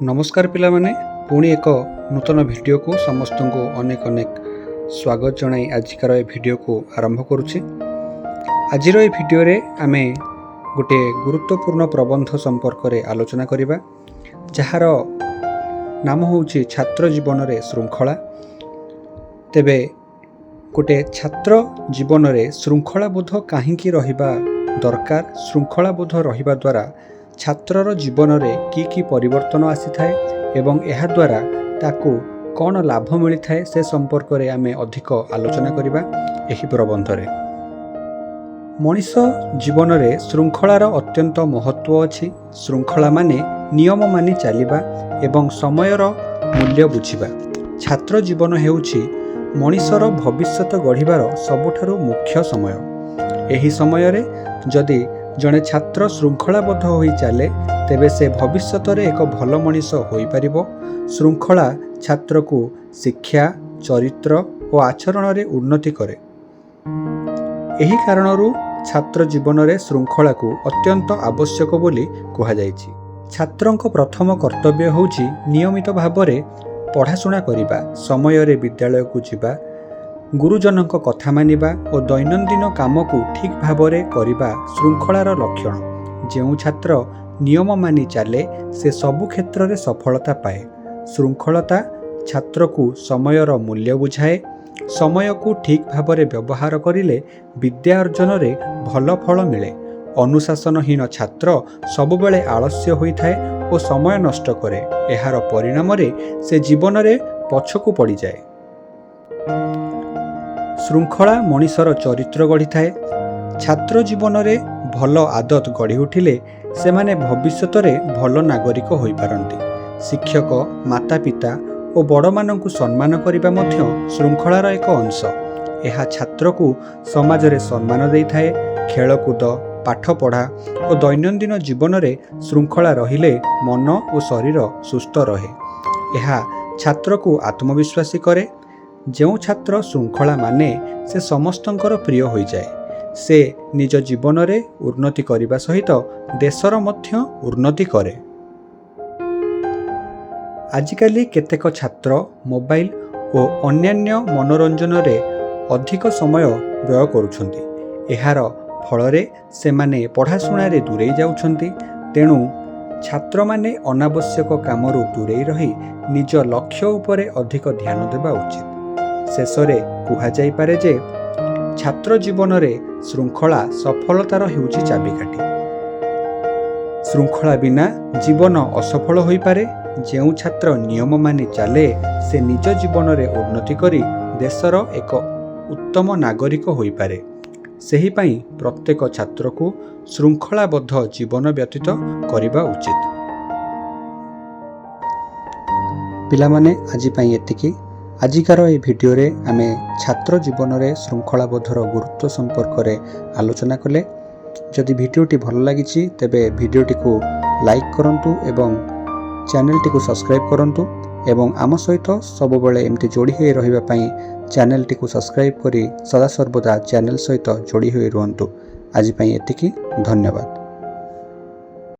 नमस्कार पिलामाने पुणी एक नूतन वीडियो को समस्त को अनेक अनेक स्वागत जनाई आजिकार ए वीडियो को आरंभ करुचे। आज ए वीडियो रे आमे गोटे गुरुत्वपूर्ण प्रबंध संपर्क रे आलोचना करिबा जहार नाम होउची छात्र जीवन रे श्रृंखला। तेबे गोटे छात्र जीवन रे श्रृंखलाबोध काहींकी रहिबा दरकार, श्रृंखलाबोध रहिबा द्वारा छात्रर जीवन में की परिवर्तन आसी थाए एवं यह द्वारा ताकू कौन लाभ मिलता है से संपर्क में आमे अधिक आलोचना करिबा एही प्रबंध रे। मनीष जीवन में श्रृंखलार अत्यंत महत्व अछि। श्रृंखला माने नियम मानि चलिबा एवं समयर मूल्य बुझिबा। छात्र जीवन हेउछि मनीषर भविष्यत गढ़िबार सबुठारु मुख्य समय। एही समय रे जदि जड़े छात्र श्रृंखलाबद्ध होई चले तेबे से भविष्यत रे एक भल मनीष होई परिबो। श्रृंखला छात्र को शिक्षा, चरित्र और आचरण रे उन्नति करे। एही कारणरू छात्र जीवन रे श्रृंखला को अत्यंत आवश्यक बोली कहा जायछि। छात्रंक प्रथम कर्तव्य होउछि नियमित भावरे पढ़ाशुना करिबा, समय रे विद्यालय को जिबा, गुरुजनक कथा मानिबा और दैनंदिन काम को ठीक भावरे करिबा श्रृंखलार लक्षण। जेउ छात्र नियम मानि चले से सबु क्षेत्र रे सफलता पाए। श्रृंखलता छात्र को समयर मूल्य बुझाए। समय को ठीक भावरे व्यवहार करिले विद्या अर्जन रे भल फल मिले। अनुशासनहीन छात्र सबुबेले आलस्य होई थाए और समय नष्ट करे। एहार परिणाम रे से जीवन रे पछकु पड़ी जाए। श्रृंखला मनीषर चरित्र गढ़ी थाए। छात्र जीवन रे भल आदत गढ़ी उठिले से माने भविष्यत रे भल नागरिक होई पारंती। शिक्षक, माता पिता और बड़ माननकु सम्मान करिबा मध्य श्रृंखलार एक अंश। एहा छात्र को समाज रे सम्मान देई थाए। खेलकूद, पाठ पढ़ा और दैनंदिन जीवन रे श्रृंखला रहिले मन और शरीर सुस्थ रहे। एहा छात्र को आत्मविश्वासी करे। जो छात्र श्रृंखला माने से समस्तंकर प्रिय होई जाए। से निज जीवन रे उन्नति करिबा सहित देशर मध्य उन्नति करे। आजिकाली केतेक छात्र मोबाइल और अन्यान्य मनोरंजन रे अधिक समय व्यय करुछंती। एहार फल रे से माने पढ़ाशुना रे दूरेई जाउछंती। तेणु छात्र माने अनावश्यक कामरू दूरेई रही निज लक्ष्य उपरे अधिक ध्यान देबा उचित। शेषरे कुहा जाई पारे जे छात्र जीवन रे श्रृंखला सफलतार हेउची चाबिकाठी। श्रृंखला बिना जीवन असफल होई पारे। जेउ छात्र नियम मानि चले से निज जीवन रे उन्नति करी देशर एक उत्तम नागरिक होई पारे। सेही पई प्रत्येक छात्र को श्रृंखलाबद्ध जीवन व्यतीत करिबा उचित। पिलामाने आजि पई एतिकी। आजिकार ए वीडियो रे आमे छात्र जीवन रे श्रृंखलाबद्धर गुरुत्व संपर्क रे आलोचना कले। जदि वीडियोटी भल लागिछि तेबे वीडियोटी को लाइक करंतु एवं चैनल टी को सब्सक्राइब करंतु एवं आम सहित सब बेले एमती जोड़ी होई रहिबा पई चैनल टी को सब्सक्राइब करी सदा सर्वदा चैनल सहित जोड़ी होई रहंतु। आज पई एतिकी, धन्यवाद।